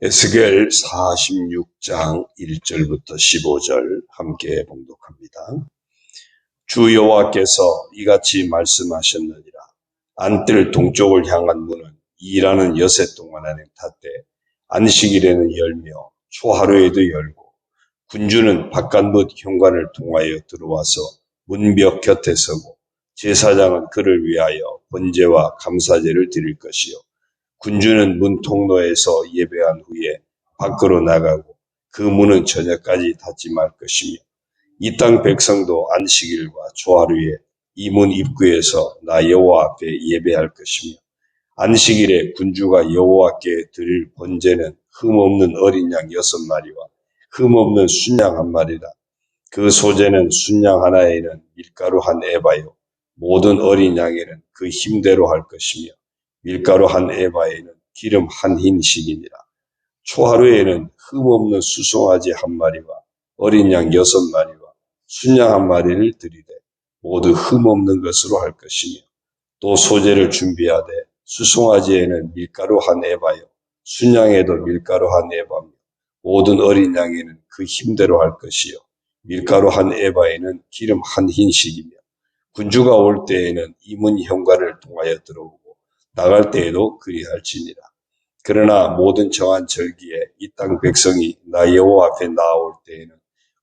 에스겔 46장 1절부터 15절 함께 봉독합니다. 주 여호와께서 이같이 말씀하셨느니라. 안뜰 동쪽을 향한 문은 일하는 여세 동안 안에 닫되 안식일에는 열며 초하루에도 열고 군주는 바깥문 현관을 통하여 들어와서 문벽 곁에 서고 제사장은 그를 위하여 번제와 감사제를 드릴 것이요 군주는 문 통로에서 예배한 후에 밖으로 나가고 그 문은 저녁까지 닫지 말 것이며 이 땅 백성도 안식일과 초하루에 이 문 입구에서 나 여호와 앞에 예배할 것이며 안식일에 군주가 여호와께 드릴 번제는 흠없는 어린 양 6마리와 흠없는 순양 1마리라. 그 소제는 순양 하나에는 밀가루 1에바요 모든 어린 양에는 그 힘대로 할 것이며 밀가루 1에바에는 기름 1흰씩이니라. 초하루에는 흠없는 수송아지 1마리와 어린 양 6마리와 순양 1마리를 드리되 모두 흠없는 것으로 할 것이며 또 소제를 준비하되 수송아지에는 밀가루 1에바요 순양에도 밀가루 1에바며 모든 어린 양에는 그 힘대로 할 것이요 밀가루 1에바에는 기름 1흰씩이며 군주가 올 때에는 이 문 현관을 통하여 들어오고 나갈 때에도 그리할지니라. 그러나 모든 정한 절기에 이 땅 백성이 나 여호와 앞에 나아올 때에는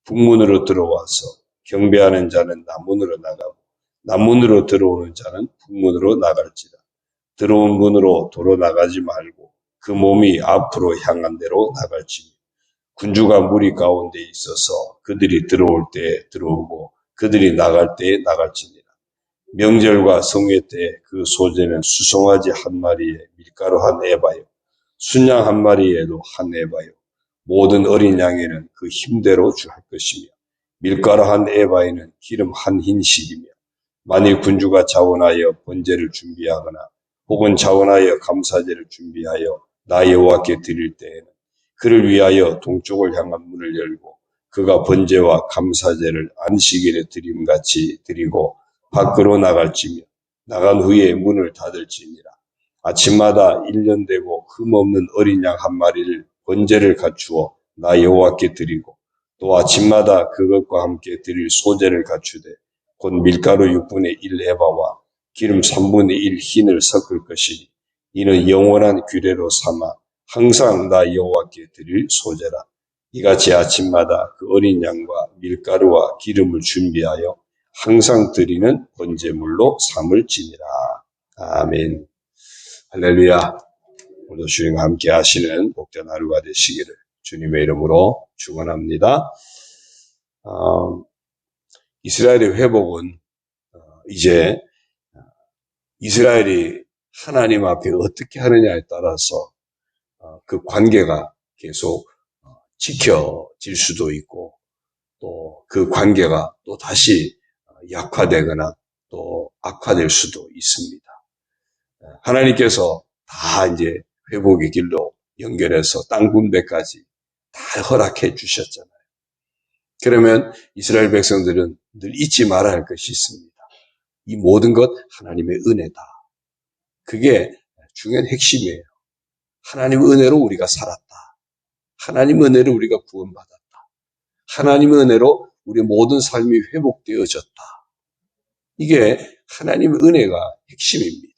북문으로 들어와서 경배하는 자는 남문으로 나가고 남문으로 들어오는 자는 북문으로 나갈지라. 들어온 문으로 도로 나가지 말고 그 몸이 앞으로 향한 대로 나갈지니 군주가 무리 가운데 있어서 그들이 들어올 때에 들어오고 그들이 나갈 때에 나갈지니라. 명절과 성회 때 그 소제는 수송아지 1마리에 밀가루 1에바요 순양 1마리에도 1에바요 모든 어린 양에는 그 힘대로 주할 것이며 밀가루 1에바에는 기름 1흰씩이며 만일 군주가 자원하여 번제를 준비하거나 혹은 자원하여 감사제를 준비하여 나 여호와께 드릴 때에는 그를 위하여 동쪽을 향한 문을 열고 그가 번제와 감사제를 안식일에 드림같이 드리고 밖으로 나갈지며 나간 후에 문을 닫을지니라. 아침마다 1년 되고 흠없는 어린 양 1마리를 번제를 갖추어 나 여호와께 드리고 또 아침마다 그것과 함께 드릴 소제를 갖추되 곧 밀가루 6분의 1 에바와 기름 3분의 1 흰을 섞을 것이니 이는 영원한 규례로 삼아 항상 나 여호와께 드릴 소제라. 이같이 아침마다 그 어린 양과 밀가루와 기름을 준비하여 항상 드리는 번제물로 삼을지니라. 아멘. 할렐루야. 오늘도 주님과 함께 하시는 복된 하루가 되시기를 주님의 이름으로 축원합니다. 이스라엘의 회복은 이제 이스라엘이 하나님 앞에 어떻게 하느냐에 따라서 그 관계가 계속 지켜질 수도 있고 또 그 관계가 또 다시 약화되거나 또 악화될 수도 있습니다. 하나님께서 다 이제 회복의 길로 연결해서 땅 분배까지 다 허락해 주셨잖아요. 그러면 이스라엘 백성들은 늘 잊지 말아야 할 것이 있습니다. 이 모든 것 하나님의 은혜다. 그게 중요한 핵심이에요. 하나님의 은혜로 우리가 살았다. 하나님의 은혜로 우리가 구원받았다. 하나님의 은혜로 우리의 모든 삶이 회복되어졌다. 이게 하나님의 은혜가 핵심입니다.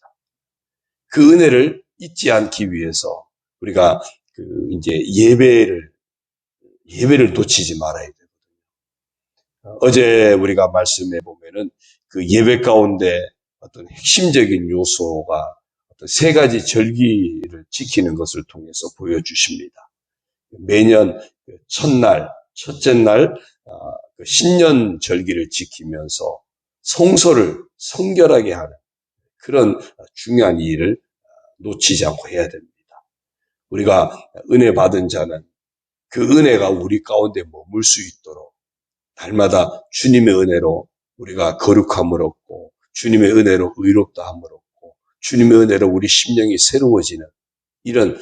그 은혜를 잊지 않기 위해서 우리가 이제 예배를 놓치지 말아야 되거든요. 어제 우리가 말씀해 보면은 그 예배 가운데 어떤 핵심적인 요소가 어떤 3가지 절기를 지키는 것을 통해서 보여주십니다. 매년 첫날, 첫째 날 신년 절기를 지키면서 성소를 성결하게 하는 그런 중요한 일을 놓치지 않고 해야 됩니다. 우리가 은혜 받은 자는 그 은혜가 우리 가운데 머물 수 있도록 날마다 주님의 은혜로 우리가 거룩함을 얻고 주님의 은혜로 의롭다함을 얻고 주님의 은혜로 우리 심령이 새로워지는 이런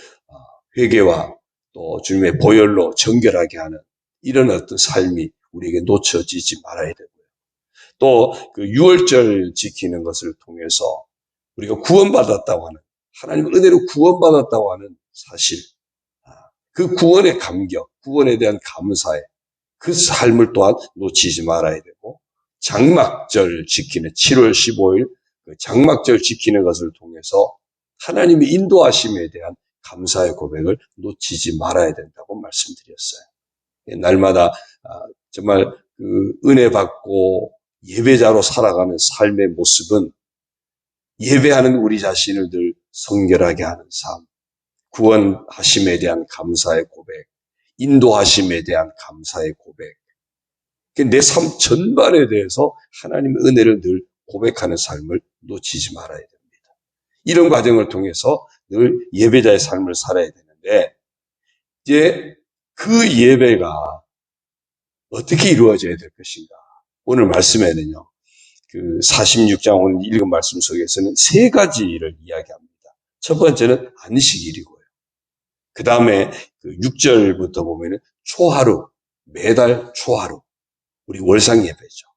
회개와 또 주님의 보혈로 정결하게 하는 이런 어떤 삶이 우리에게 놓쳐지지 말아야 되고요. 또 그 유월절 지키는 것을 통해서 우리가 구원받았다고 하는 하나님의 은혜로 구원받았다고 하는 사실 그 구원의 감격, 구원에 대한 감사에 그 삶을 또한 놓치지 말아야 되고, 장막절 지키는 7월 15일 그 장막절 지키는 것을 통해서 하나님의 인도하심에 대한 감사의 고백을 놓치지 말아야 된다고 말씀드렸어요. 날마다 정말 그 은혜 받고 예배자로 살아가는 삶의 모습은 예배하는 우리 자신을 늘 성결하게 하는 삶, 구원하심에 대한 감사의 고백, 인도하심에 대한 감사의 고백, 내 삶 전반에 대해서 하나님의 은혜를 늘 고백하는 삶을 놓치지 말아야 됩니다. 이런 과정을 통해서 늘 예배자의 삶을 살아야 되는데, 이제 그 예배가 어떻게 이루어져야 될 것인가? 오늘 말씀에는요, 그 46장 오늘 읽은 말씀 속에서는 세 가지를 이야기합니다. 첫 번째는 안식일이고요. 그 다음에 그 6절부터 보면은 초하루, 매달 초하루, 우리 월상 예배죠.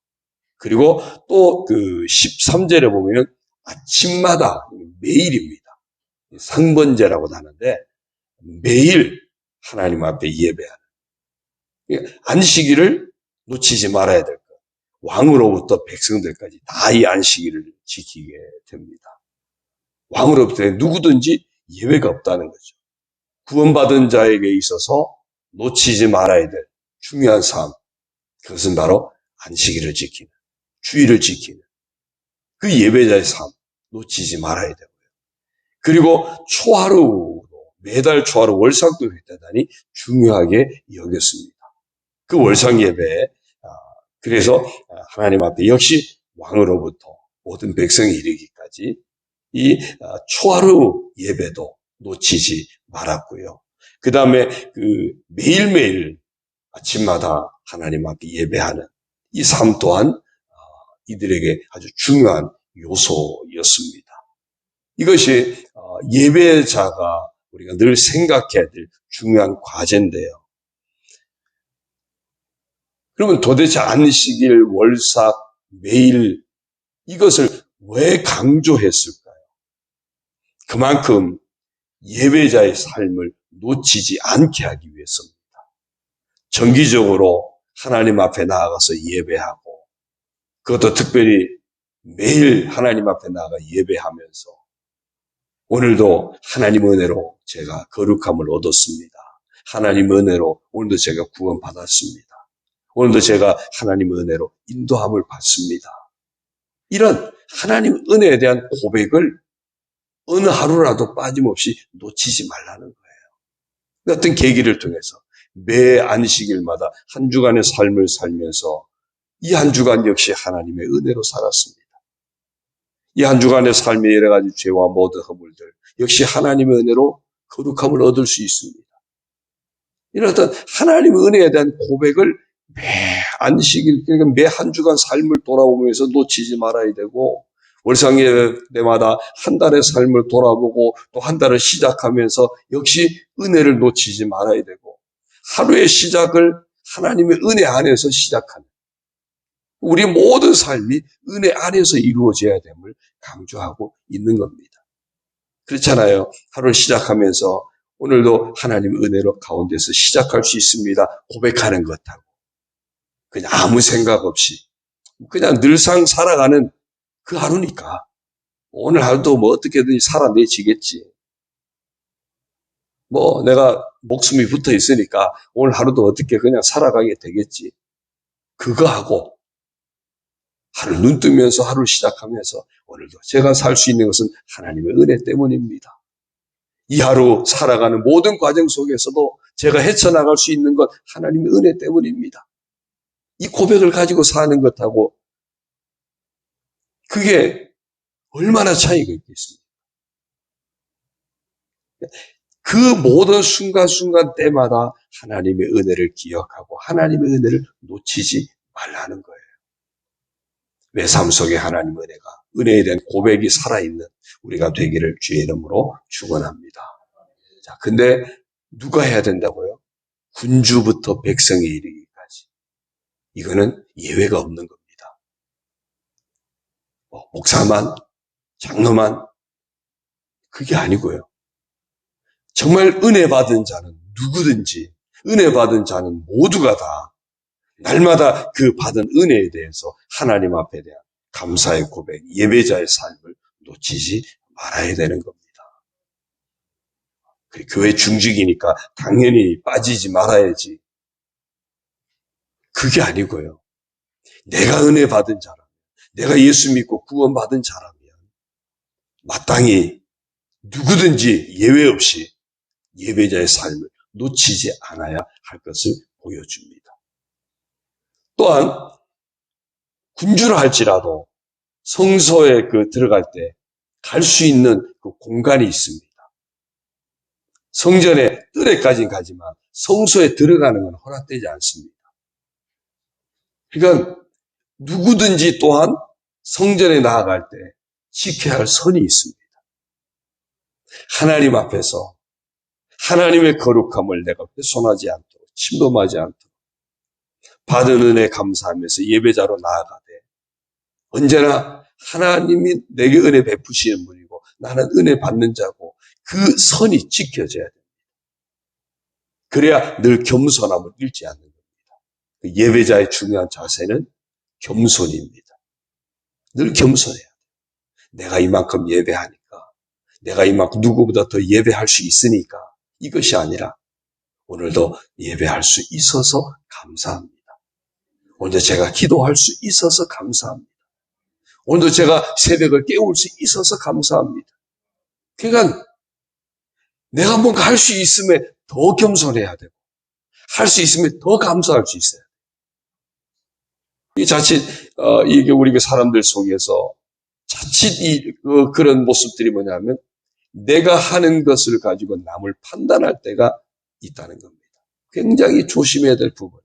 그리고 또 그 13절에 보면은 아침마다 매일입니다. 상번제라고 하는데 매일 하나님 앞에 예배하는. 안식일을 놓치지 말아야 될 것. 왕으로부터 백성들까지 다 이 안식일을 지키게 됩니다. 왕으로부터 누구든지 예외가 없다는 거죠. 구원받은 자에게 있어서 놓치지 말아야 될 중요한 삶. 그것은 바로 안식일을 지키는, 주일을 지키는 그 예배자의 삶 놓치지 말아야 되고요. 그리고 초하루, 매달 초하루 월상도 대단히 중요하게 여겼습니다. 그 월상 예배에 그래서 하나님 앞에 역시 왕으로부터 모든 백성이 이르기까지 이 초하루 예배도 놓치지 말았고요. 그 다음에 그 매일매일 아침마다 하나님 앞에 예배하는 이 삶 또한 이들에게 아주 중요한 요소였습니다. 이것이 예배자가 우리가 늘 생각해야 될 중요한 과제인데요. 그러면 도대체 안식일, 월삭, 매일 이것을 왜 강조했을까요? 그만큼 예배자의 삶을 놓치지 않게 하기 위해서입니다. 정기적으로 하나님 앞에 나아가서 예배하고 그것도 특별히 매일 하나님 앞에 나아가 예배하면서 오늘도 하나님 은혜로 제가 거룩함을 얻었습니다. 하나님 은혜로 오늘도 제가 구원받았습니다. 오늘도 제가 하나님 은혜로 인도함을 받습니다. 이런 하나님 은혜에 대한 고백을 어느 하루라도 빠짐없이 놓치지 말라는 거예요. 어떤 계기를 통해서 매 안식일마다 한 주간의 삶을 살면서 이 한 주간 역시 하나님의 은혜로 살았습니다. 이 한 주간의 삶의 여러 가지 죄와 모든 허물들 역시 하나님의 은혜로 거룩함을 얻을 수 있습니다. 이런 어떤 하나님의 은혜에 대한 고백을 매 안식일, 그러니까 매 한 주간 삶을 돌아보면서 놓치지 말아야 되고, 월상예배 때마다 한 달의 삶을 돌아보고 또 한 달을 시작하면서 역시 은혜를 놓치지 말아야 되고, 하루의 시작을 하나님의 은혜 안에서 시작하는 우리 모든 삶이 은혜 안에서 이루어져야 됨을 강조하고 있는 겁니다. 그렇잖아요. 하루를 시작하면서 오늘도 하나님의 은혜로 가운데서 시작할 수 있습니다. 고백하는 것하고 그냥 아무 생각 없이 그냥 늘상 살아가는 그 하루니까 오늘 하루도 뭐 어떻게든지 살아내지겠지. 뭐 내가 목숨이 붙어 있으니까 오늘 하루도 어떻게 그냥 살아가게 되겠지. 그거하고 하루 눈 뜨면서 하루 시작하면서 오늘도 제가 살 수 있는 것은 하나님의 은혜 때문입니다. 이 하루 살아가는 모든 과정 속에서도 제가 헤쳐나갈 수 있는 것 하나님의 은혜 때문입니다. 이 고백을 가지고 사는 것하고 그게 얼마나 차이가 있겠습니까? 그 모든 순간순간 때마다 하나님의 은혜를 기억하고 하나님의 은혜를 놓치지 말라는 거예요. 내 삶 속에 하나님의 은혜에 대한 고백이 살아있는 우리가 되기를 주의 이름으로 축원합니다. 자, 근데 누가 해야 된다고요? 군주부터 백성에 이르기까지. 이거는 예외가 없는 겁니다. 목사만, 장로만 그게 아니고요. 정말 은혜 받은 자는 누구든지 은혜 받은 자는 모두가 다 날마다 그 받은 은혜에 대해서 하나님 앞에 대한 감사의 고백, 예배자의 삶을 놓치지 말아야 되는 겁니다. 교회 중직이니까 당연히 빠지지 말아야지. 그게 아니고요. 내가 은혜 받은 자라면, 내가 예수 믿고 구원받은 자라면 마땅히 누구든지 예외 없이 예배자의 삶을 놓치지 않아야 할 것을 보여줍니다. 또한 군주라 할지라도 성소에 들어갈 때 갈 수 있는 그 공간이 있습니다. 성전의 뜰에까지는 가지만 성소에 들어가는 건 허락되지 않습니다. 그러니까 누구든지 또한 성전에 나아갈 때 지켜야 할 선이 있습니다. 하나님 앞에서 하나님의 거룩함을 내가 훼손하지 않도록, 침범하지 않도록 받은 은혜 감사하면서 예배자로 나아가되 언제나 하나님이 내게 은혜 베푸시는 분이고 나는 은혜 받는 자고 그 선이 지켜져야 됩니다. 그래야 늘 겸손함을 잃지 않는 겁니다. 예배자의 중요한 자세는 겸손입니다. 늘 겸손해야 돼요. 내가 이만큼 예배하니까, 내가 이만큼 누구보다 더 예배할 수 있으니까 이것이 아니라 오늘도 예배할 수 있어서 감사합니다. 오늘도 제가 기도할 수 있어서 감사합니다. 오늘도 제가 새벽을 깨울 수 있어서 감사합니다. 그러니까 내가 뭔가 할 수 있음에 더 겸손해야 되고 할 수 있으면 더 감사할 수 있어요. 이 자칫 이게 우리 사람들 속에서 자칫 그런 모습들이 뭐냐면 내가 하는 것을 가지고 남을 판단할 때가 있다는 겁니다. 굉장히 조심해야 될 부분이에요.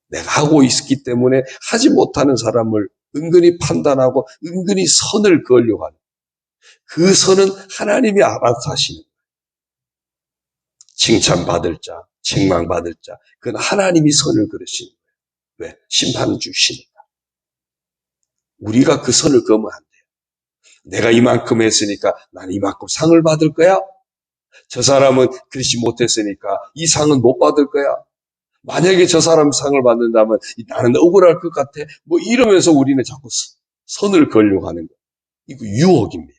내가 하고 있기 때문에 하지 못하는 사람을 은근히 판단하고 은근히 선을 그으려고 하는 그 선은 하나님이 알아서 하시는 거예요. 칭찬받을 자, 책망받을 자, 그건 하나님이 선을 그으시는 거예요. 왜? 심판 주시니까. 우리가 그 선을 그으면 안 돼요. 내가 이만큼 했으니까 나는 이만큼 상을 받을 거야. 저 사람은 그렇지 못했으니까 이 상은 못 받을 거야. 만약에 저 사람 상을 받는다면 나는 억울할 것 같아. 뭐 이러면서 우리는 자꾸 선을 그으려고 하는 거예요. 이거 유혹입니다.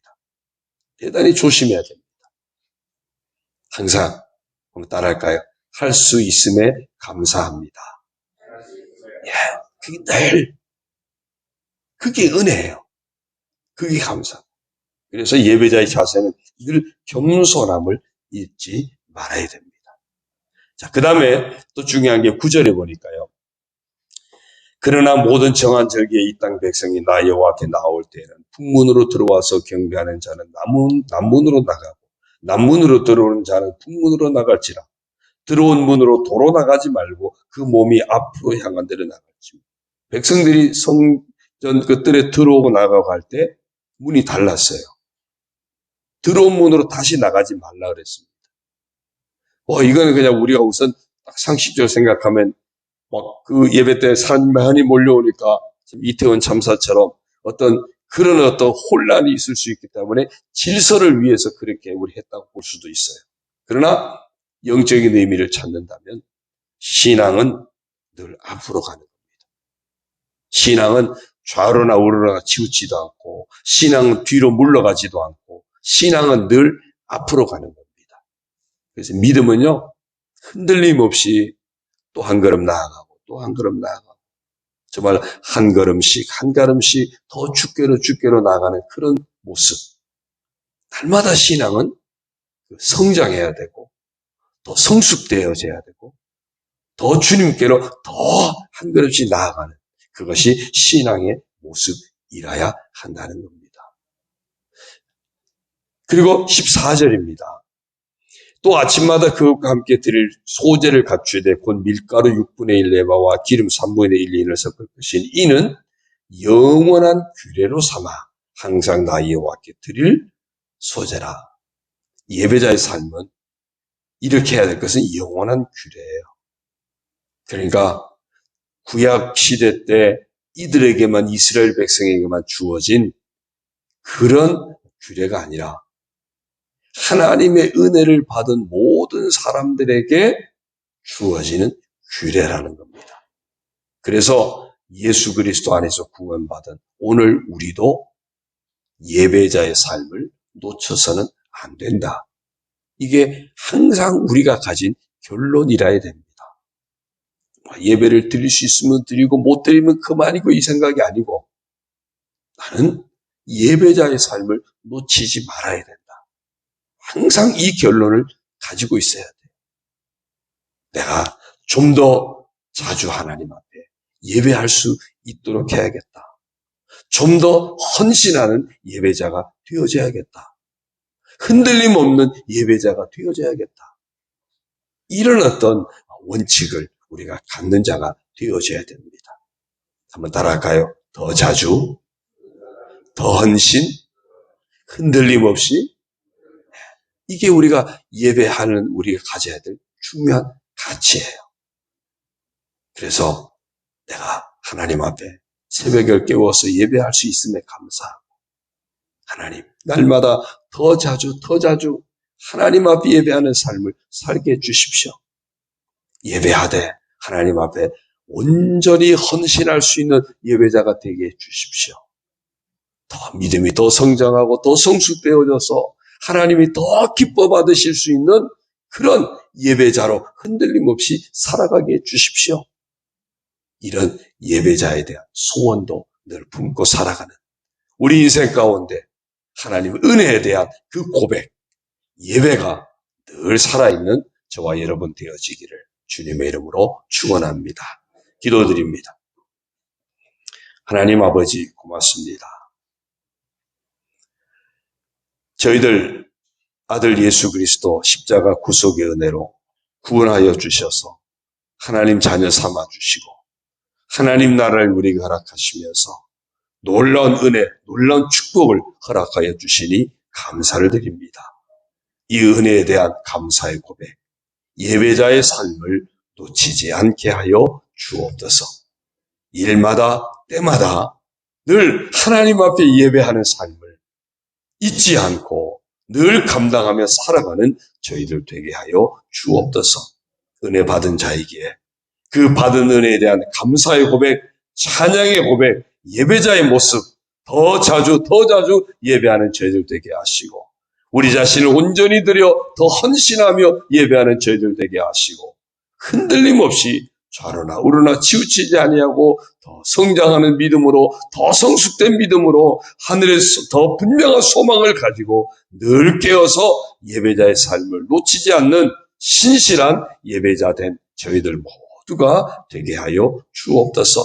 대단히 조심해야 됩니다. 항상 한번 따라할까요? 할 수 있음에 감사합니다. 예, 그게 늘 그게 은혜예요. 그게 감사. 그래서 예배자의 자세는 늘 겸손함을 잊지 말아야 됩니다. 자, 그 다음에 또 중요한 게 9절에 보니까요. 그러나 모든 정한 절기에 이 땅 백성이 나 여호와께 나올 때에는 북문으로 들어와서 경배하는 자는 남문으로 나가고 남문으로 들어오는 자는 북문으로 나갈지라. 들어온 문으로 도로 나가지 말고 그 몸이 앞으로 향한 데로 나갈지. 백성들이 성전 끝들에 들어오고 나가고 할 때 문이 달랐어요. 들어온 문으로 다시 나가지 말라 그랬습니다. 이거는 그냥 우리가 우선 상식적으로 생각하면 그 예배 때 사람이 많이 몰려오니까 이태원 참사처럼 그런 혼란이 있을 수 있기 때문에 질서를 위해서 그렇게 우리 했다고 볼 수도 있어요. 그러나 영적인 의미를 찾는다면 신앙은 늘 앞으로 가는 겁니다. 신앙은 좌로나 우로나 치우치지도 않고 신앙은 뒤로 물러가지도 않고 신앙은 늘 앞으로 가는 겁니다. 그래서 믿음은요, 흔들림 없이 또 한 걸음 나아가고 또 한 걸음 나아가고 정말 한 걸음씩 한 걸음씩 더 주께로 나아가는 그런 모습. 날마다 신앙은 성장해야 되고 더 성숙되어져야 되고 더 주님께로 더 한 걸음씩 나아가는 그것이 신앙의 모습이라야 한다는 겁니다. 그리고 14절입니다. 또 아침마다 그것과 함께 드릴 소재를 갖추되 곧 밀가루 6분의 1 레바와 기름 3분의 1 인을 섞을 것인 이는 영원한 규례로 삼아 항상 나 여호와께 드릴 소재라. 예배자의 삶은 이렇게 해야 될 것은 영원한 규례예요. 그러니까 구약 시대 때 이들에게만 이스라엘 백성에게만 주어진 그런 규례가 아니라 하나님의 은혜를 받은 모든 사람들에게 주어지는 규례라는 겁니다. 그래서 예수 그리스도 안에서 구원받은 오늘 우리도 예배자의 삶을 놓쳐서는 안 된다. 이게 항상 우리가 가진 결론이라야 됩니다. 예배를 드릴 수 있으면 드리고 못 드리면 그만이고 이 생각이 아니고 나는 예배자의 삶을 놓치지 말아야 된다. 항상 이 결론을 가지고 있어야 돼. 내가 좀 더 자주 하나님 앞에 예배할 수 있도록 해야겠다. 좀 더 헌신하는 예배자가 되어져야겠다. 흔들림 없는 예배자가 되어져야겠다. 이런 어떤 원칙을 우리가 갖는 자가 되어져야 됩니다. 한번 따라할까요? 더 자주, 더 헌신, 흔들림 없이. 이게 우리가 예배하는 우리가 가져야 될 중요한 가치예요. 그래서 내가 하나님 앞에 새벽을 깨워서 예배할 수 있음에 감사하고 하나님 날마다 더 자주 하나님 앞에 예배하는 삶을 살게 해주십시오. 예배하되 하나님 앞에 온전히 헌신할 수 있는 예배자가 되게 해주십시오. 더 믿음이 더 성장하고 더 성숙되어져서 하나님이 더 기뻐 받으실 수 있는 그런 예배자로 흔들림 없이 살아가게 해주십시오. 이런 예배자에 대한 소원도 늘 품고 살아가는 우리 인생 가운데 하나님 은혜에 대한 그 고백, 예배가 늘 살아있는 저와 여러분 되어지기를 주님의 이름으로 축원합니다. 기도드립니다. 하나님 아버지 고맙습니다. 저희들 아들 예수 그리스도 십자가 구속의 은혜로 구원하여 주셔서 하나님 자녀 삼아 주시고 하나님 나라를 우리에게 허락하시면서 놀라운 은혜, 놀라운 축복을 허락하여 주시니 감사를 드립니다. 이 은혜에 대한 감사의 고백, 예배자의 삶을 놓치지 않게 하여 주옵소서. 일마다 때마다 늘 하나님 앞에 예배하는 삶을 잊지 않고 늘 감당하며 살아가는 저희들 되게 하여 주옵소서. 은혜 받은 자에게 그 받은 은혜에 대한 감사의 고백, 찬양의 고백, 예배자의 모습 더 자주 예배하는 저희들 되게 하시고 우리 자신을 온전히 드려 더 헌신하며 예배하는 저희들 되게 하시고 흔들림 없이 좌로나 우로나 치우치지 아니하고 더 성장하는 믿음으로 더 성숙된 믿음으로 하늘에서 더 분명한 소망을 가지고 늘 깨어서 예배자의 삶을 놓치지 않는 신실한 예배자 된 저희들 모두가 되게 하여 주옵소서.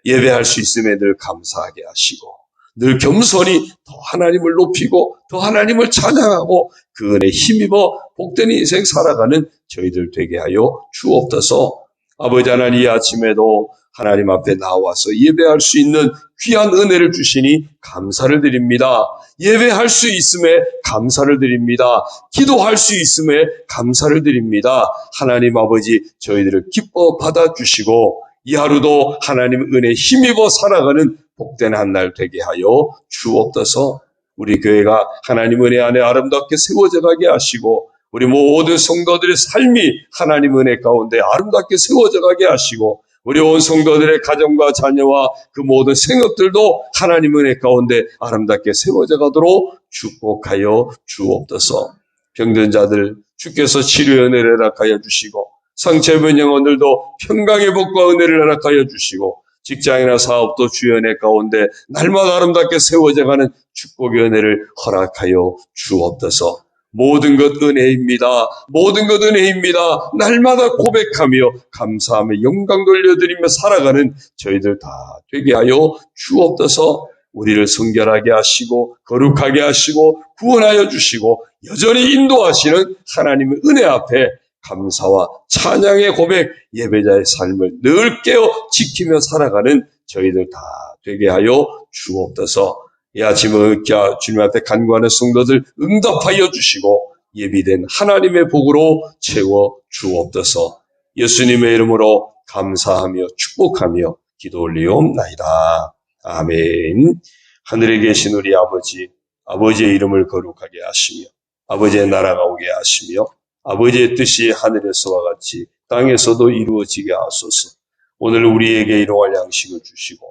예배할 수 있음에 늘 감사하게 하시고 늘 겸손히 더 하나님을 높이고 더 하나님을 찬양하고 그 은혜에 힘입어 복된 인생 살아가는 저희들 되게 하여 주옵소서. 아버지 하나님 이 아침에도 하나님 앞에 나와서 예배할 수 있는 귀한 은혜를 주시니 감사를 드립니다. 예배할 수 있음에 감사를 드립니다. 기도할 수 있음에 감사를 드립니다. 하나님 아버지 저희들을 기뻐 받아주시고 이 하루도 하나님 은혜에 힘입어 살아가는 복된 한 날 되게 하여 주옵소서. 우리 교회가 하나님 은혜 안에 아름답게 세워져 가게 하시고 우리 모든 성도들의 삶이 하나님 은혜 가운데 아름답게 세워져 가게 하시고 우리 온 성도들의 가정과 자녀와 그 모든 생업들도 하나님 은혜 가운데 아름답게 세워져 가도록 축복하여 주옵소서. 병든 자들 주께서 치료의 은혜를 허락하여 주시고 상처 입은 영혼들도 평강의 복과 은혜를 허락하여 주시고 직장이나 사업도 주의 은혜 가운데 날마다 아름답게 세워져 가는 축복의 은혜를 허락하여 주옵소서. 모든 것 은혜입니다. 모든 것 은혜입니다. 날마다 고백하며 감사하며 영광 돌려드리며 살아가는 저희들 다 되게 하여 주옵소서. 우리를 성결하게 하시고 거룩하게 하시고 구원하여 주시고 여전히 인도하시는 하나님의 은혜 앞에 감사와 찬양의 고백, 예배자의 삶을 늘 깨어 지키며 살아가는 저희들 다 되게 하여 주옵소서. 이 아침은 주님 앞에 간구하는 성도들 응답하여 주시고 예비된 하나님의 복으로 채워 주옵소서. 예수님의 이름으로 감사하며 축복하며 기도 올리옵나이다. 아멘. 하늘에 계신 우리 아버지, 아버지의 이름을 거룩하게 하시며 아버지의 나라가 오게 하시며 아버지의 뜻이 하늘에서와 같이 땅에서도 이루어지게 하소서. 오늘 우리에게 일용할 양식을 주시고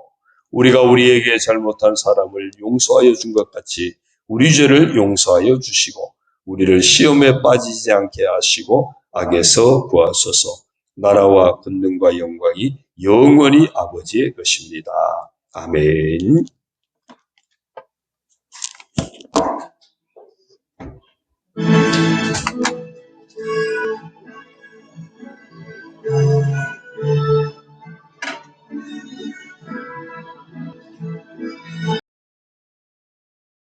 우리가 우리에게 잘못한 사람을 용서하여 준 것 같이 우리 죄를 용서하여 주시고 우리를 시험에 빠지지 않게 하시고 악에서 구하소서. 나라와 권능과 영광이 영원히 아버지의 것입니다. 아멘.